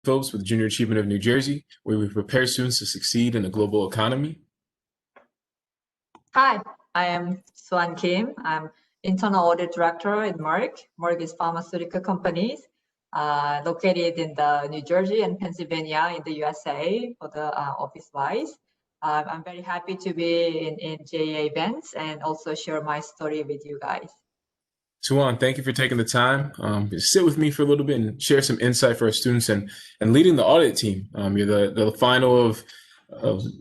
Phillips with Junior Achievement of New Jersey, where we prepare students to succeed in a global economy. Hi, I am Suwan Kim. I'm Internal Audit Director in Merck. Merck is pharmaceutical companies located in the New Jersey and Pennsylvania in the USA for the office-wise. I'm very happy to be in JA events and also share my story with you guys. Suwan, thank you for taking the time to sit with me for a little bit and share some insight for our students and leading the audit team. You're the final of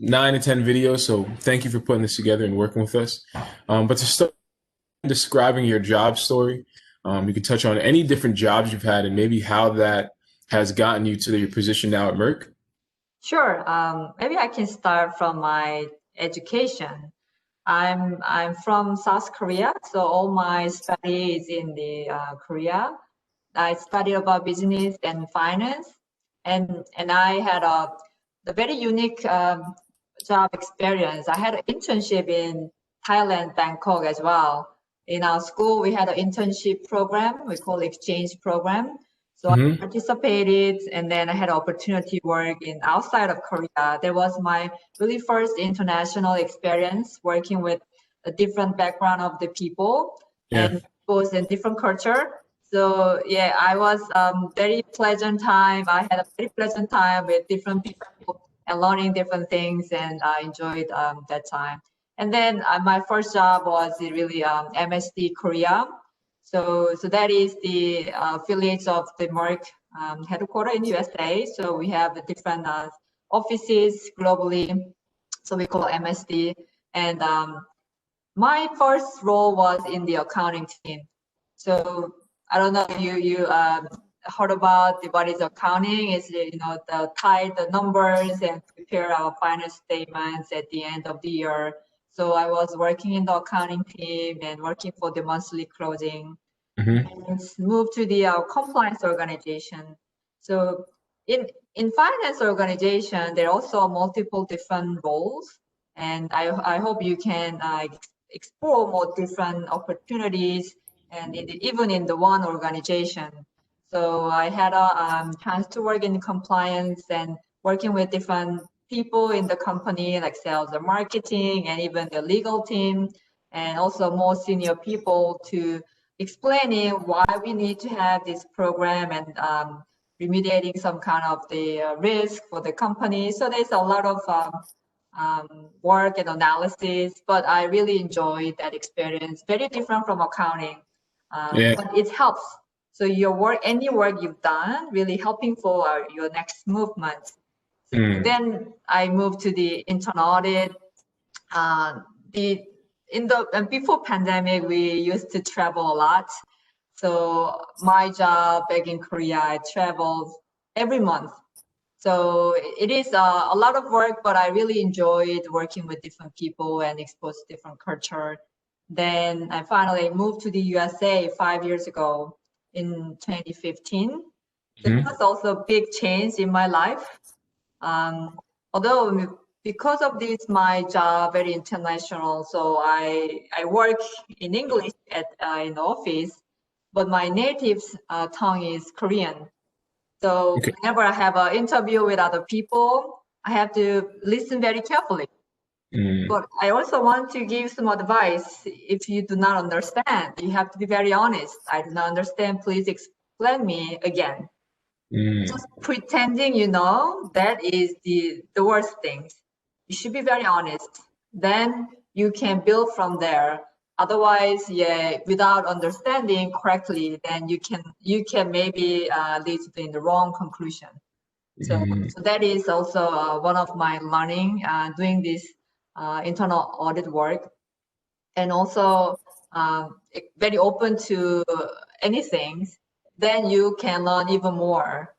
9 to 10 videos, so thank you for putting this together and working with us. But to start describing your job story, you can touch on any different jobs you've had and maybe how that has gotten you to your position now at Merck. Sure. Maybe I can start from my education. I'm from South Korea, so all my study is in the Korea. I studied about business and finance, and I had a very unique job experience. I had an internship in Thailand, Bangkok as well. In our school, we had an internship program we call exchange program. So I participated, and then I had opportunity to work in outside of Korea. That was my really first international experience working with a different background of the people and both in different culture. So yeah, I was very pleasant time. I had a very pleasant time with different people and learning different things, and I enjoyed that time. And then my first job was really MSD Korea. So that is the affiliates of the Merck headquarters in USA. So we have different offices globally. So we call MSD. And my first role was in the accounting team. So I don't know if you heard about what is accounting. Is the tie the numbers and prepare our final statements at the end of the year. So I was working in the accounting team and working for the monthly closing. And moved to the compliance organization. So in finance organization, there are also multiple different roles, and I hope you can explore more different opportunities and even in the one organization. So I had a chance to work in compliance and working with different people in the company, like sales and marketing, and even the legal team, and also more senior people to explaining why we need to have this program and remediating some kind of the risk for the company. So there's a lot of work and analysis, but I really enjoyed that experience. Very different from accounting, but it helps. So your work, any work you've done, really helping for your next movement. Then I moved to the internal audit. Before pandemic, we used to travel a lot. So my job back in Korea, I traveled every month. So it is a lot of work, but I really enjoyed working with different people and exposed to different culture. Then I finally moved to the USA 5 years ago in 2015. So it was also a big change in my life. Although because of this, my job very international. So I work in English in the office, but my native tongue is Korean. So whenever I have an interview with other people, I have to listen very carefully. But I also want to give some advice. If you do not understand, you have to be very honest. I do not understand. Please explain me again. Just pretending you know, that is the worst thing. You should be very honest. Then you can build from there. Otherwise, yeah, without understanding correctly, then you can maybe lead to the wrong conclusion. So that is also one of my learning doing this internal audit work, and also very open to anything. Then you can learn even more.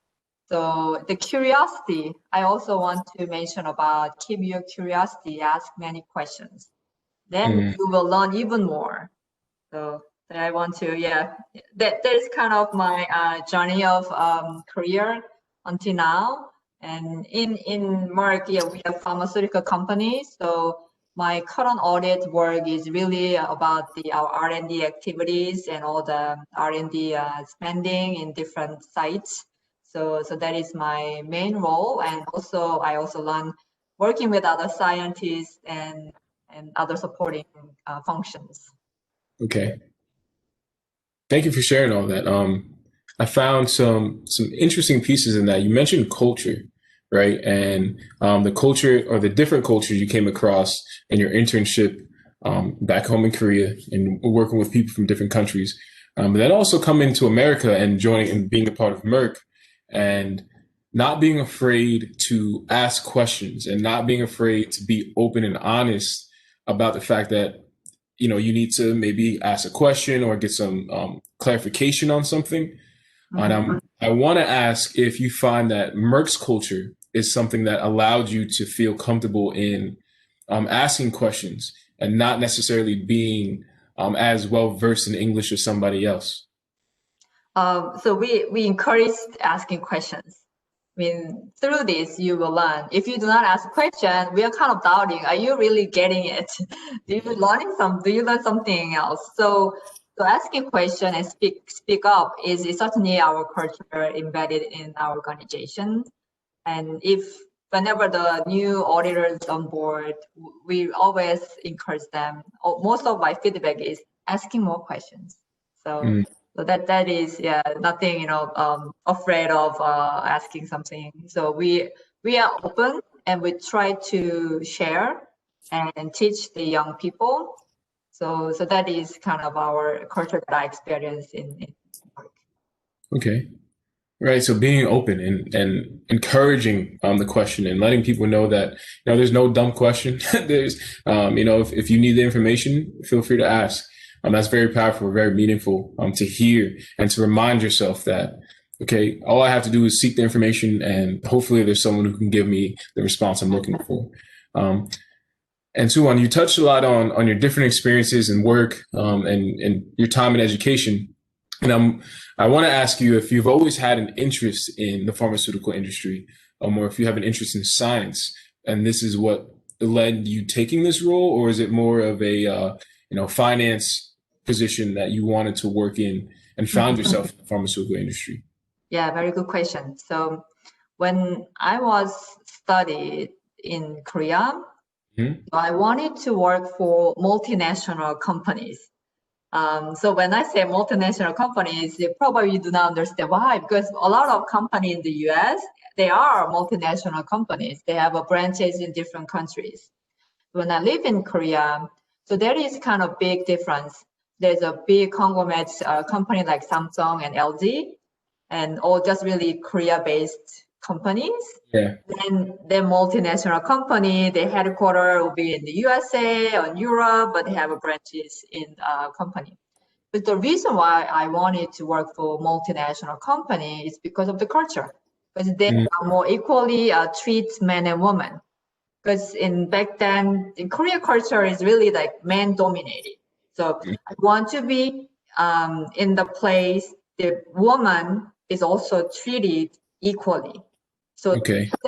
So the curiosity, I also want to mention about keep your curiosity, ask many questions. Then you will learn even more. So I want to, that is kind of my journey of career until now. And in Merck, we have pharmaceutical companies. So my current audit work is really about our R&D activities and all the R&D spending in different sites. So that is my main role, and also I also learn working with other scientists and other supporting functions. Okay. Thank you for sharing all that. I found some interesting pieces in that. You mentioned culture, right? And the culture or the different cultures you came across in your internship back home in Korea and working with people from different countries. But then also coming to America and joining and being a part of Merck and not being afraid to ask questions and not being afraid to be open and honest about the fact that you need to maybe ask a question or get some clarification on something. And I want to ask if you find that Merck's culture is something that allowed you to feel comfortable in asking questions and not necessarily being as well versed in English as somebody else. So we encourage asking questions. I mean, through this, you will learn. If you do not ask a question, we are kind of doubting, are you really getting it? Do you learn something else? So asking a question and speak up is certainly our culture embedded in our organization. And whenever the new auditors on board, we always encourage them. Most of my feedback is asking more questions. So that is nothing afraid of asking something. So we are open and we try to share and teach the young people. So that is kind of our culture that I experience in work. Okay. Right. So being open and encouraging the question and letting people know that, there's no dumb question. There's, if you need the information, feel free to ask. That's very powerful, very meaningful to hear and to remind yourself that, okay, all I have to do is seek the information and hopefully there's someone who can give me the response I'm looking for. And Suwan, you touched a lot on your different experiences and work and your time in education. And I want to ask you if you've always had an interest in the pharmaceutical industry, or if you have an interest in science, and this is what led you taking this role, or is it more of a finance position that you wanted to work in and found yourself in the pharmaceutical industry? Yeah, very good question. So when I was studied in Korea, I wanted to work for multinational companies. So when I say multinational companies, you probably do not understand why, because a lot of companies in the US, they are multinational companies. They have branches in different countries. When I live in Korea, so there is kind of big difference. There's a big conglomerate company like Samsung and LG, and all just really Korea-based companies. Yeah. And they're multinational company. Their headquarters will be in the USA or in Europe, but they have branches in company. But the reason why I wanted to work for multinational company is because of the culture, because they are more equally treat men and women. Because back then, in Korea culture is really like man dominated. So I want to be in the place the woman is also treated equally. So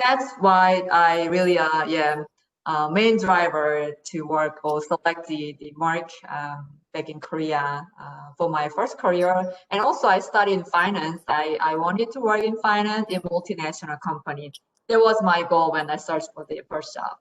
that's why I really main driver to work or select the Merck back in Korea for my first career. And also I studied in finance. I wanted to work in finance in multinational company. That was my goal when I searched for the first job.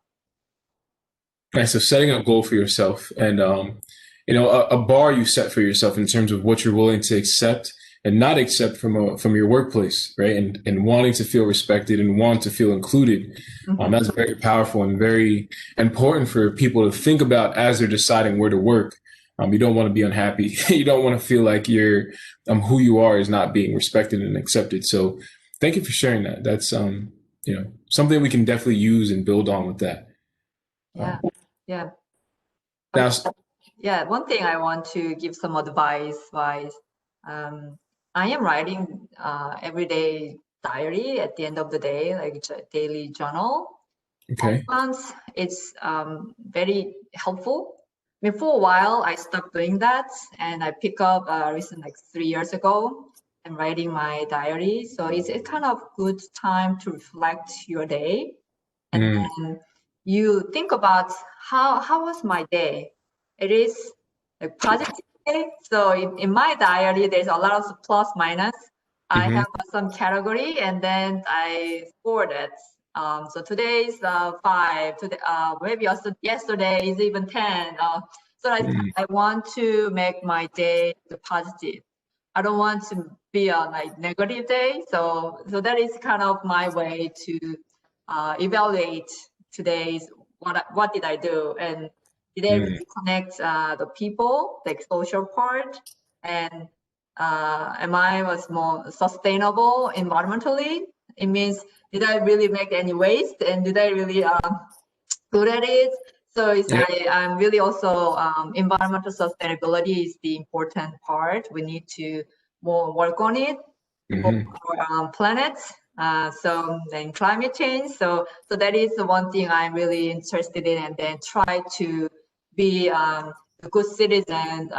Right. So setting a goal for yourself and, a bar you set for yourself in terms of what you're willing to accept and not accept from your workplace, right? And wanting to feel respected and want to feel included. That's very powerful and very important for people to think about as they're deciding where to work. You don't want to be unhappy. You don't want to feel like who you are is not being respected and accepted. So thank you for sharing that. That's, something we can definitely use and build on with that. Yeah. Now, yeah, one thing I want to give some advice wise, I am writing everyday diary at the end of the day, like daily journal. Okay. Once it's very helpful. I mean, for a while, I stopped doing that, and I pick up recently, like 3 years ago, and writing my diary. So it's kind of good time to reflect your day, and then you think about how was my day. It is a positive day. So in my diary, there's a lot of plus minus. I have some category and then I scored it. So today is 5. Today, maybe also yesterday is even 10. I want to make my day positive. I don't want to be a like negative day. So that is kind of my way to evaluate today's what did I do, and did I really connect the people, like social part, and am I was more sustainable environmentally? It means did I really make any waste, and did I really good at it? So I'm really also environmental sustainability is the important part. We need to more work on it for our planet. So then climate change. So that is the one thing I'm really interested in, and then try to be a good citizen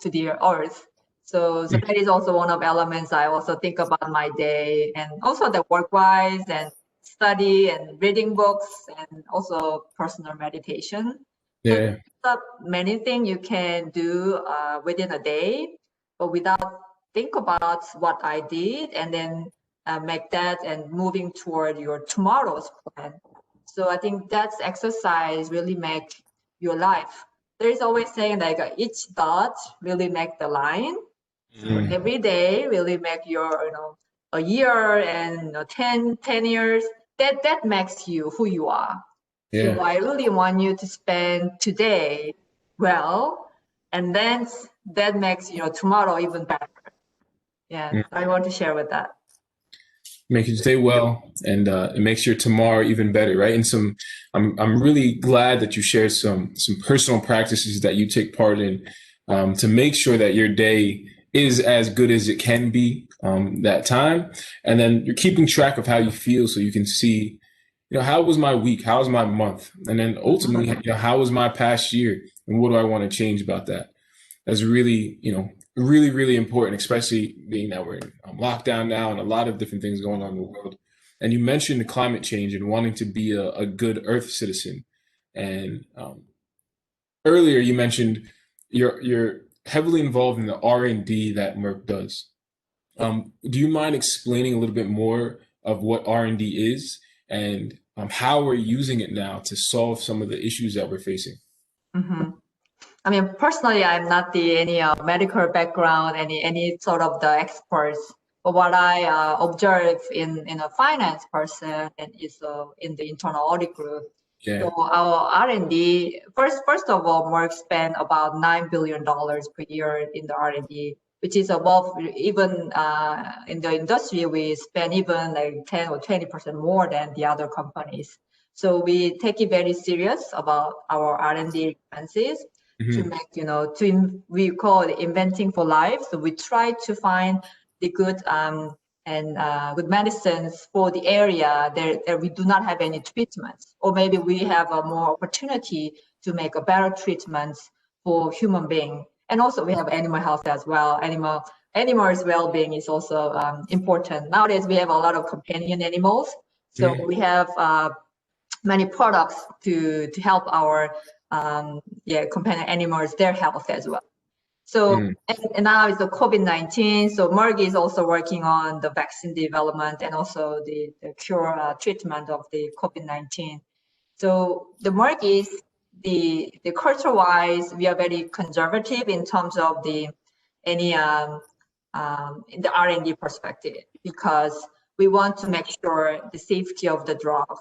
to the earth. So that is also one of elements I also think about my day, and also the work-wise and study and reading books, and also personal meditation. Yeah. So many things you can do within a day, but without think about what I did, and then make that and moving toward your tomorrow's plan. So I think that's exercise really make your life. There is always saying like each dot really make the line. So every day really make your a year, and 10 years, that makes you who you are. Yeah. So I really want you to spend today well, and then that makes tomorrow even better. Yeah, I want to share with that. Make your day well, and it makes your tomorrow even better, right? And I'm really glad that you shared some personal practices that you take part in to make sure that your day is as good as it can be that time, and then you're keeping track of how you feel, so you can see, how was my week, how was my month, and then ultimately, how was my past year, and what do I want to change about that? That's really, really, really important, especially being that we're in lockdown now and a lot of different things going on in the world. And you mentioned climate change and wanting to be a good Earth citizen. And earlier you mentioned you're heavily involved in the R&D that Merck does. Do you mind explaining a little bit more of what R&D is, and how we're using it now to solve some of the issues that we're facing? I mean, personally, I'm not any medical background, any sort of the experts. But what I observe in a finance person and is in the internal audit group. Yeah. So our R&D, first of all, Merck spend about $9 billion per year in the R&D, which is above even in the industry, we spend even like 10 or 20% more than the other companies. So we take it very serious about our R&D expenses to make, we call it inventing for life. So we try to find the good good medicines for the area that we do not have any treatments, or maybe we have a more opportunity to make a better treatments for human being. And also we have animal health as well. Animals well-being is also important. Nowadays we have a lot of companion animals, so we have many products to help our companion animals, their health as well. So and now it's the COVID-19. So Merck is also working on the vaccine development and also the cure treatment of the COVID-19. So the Merck is the culture-wise, we are very conservative in terms of the any in the R&D perspective, because we want to make sure the safety of the drug,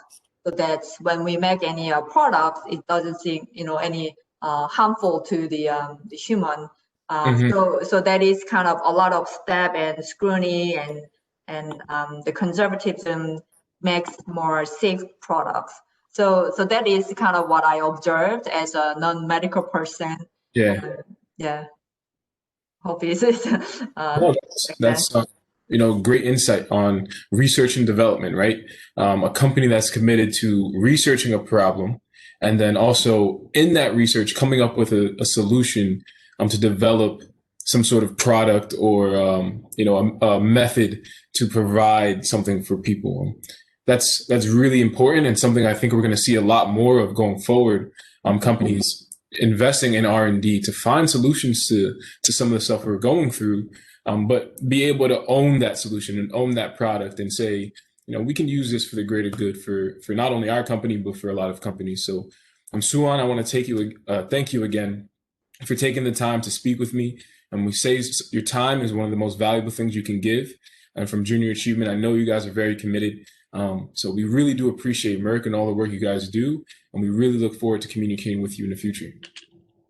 so that when we make any product, it doesn't seem any harmful to the human. So that is kind of a lot of step and scrutiny, and the conservatism makes more safe products. So that is kind of what I observed as a non-medical person. Yeah. Hope this is that's great insight on research and development, right? A company that's committed to researching a problem, and then also in that research coming up with a solution to develop some sort of product or a method to provide something for people. That's really important, and something I think we're going to see a lot more of going forward. Companies investing in R&D to find solutions to some of the stuff we're going through, but be able to own that solution and own that product and say, we can use this for the greater good for not only our company, but for a lot of companies. So Suwan, I want to thank you again for taking the time to speak with me. And we say your time is one of the most valuable things you can give. And from Junior Achievement, I know you guys are very committed. So we really do appreciate Merck and all the work you guys do. And we really look forward to communicating with you in the future.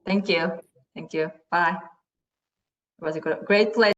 Thank you. Thank you. Bye. It was a great pleasure.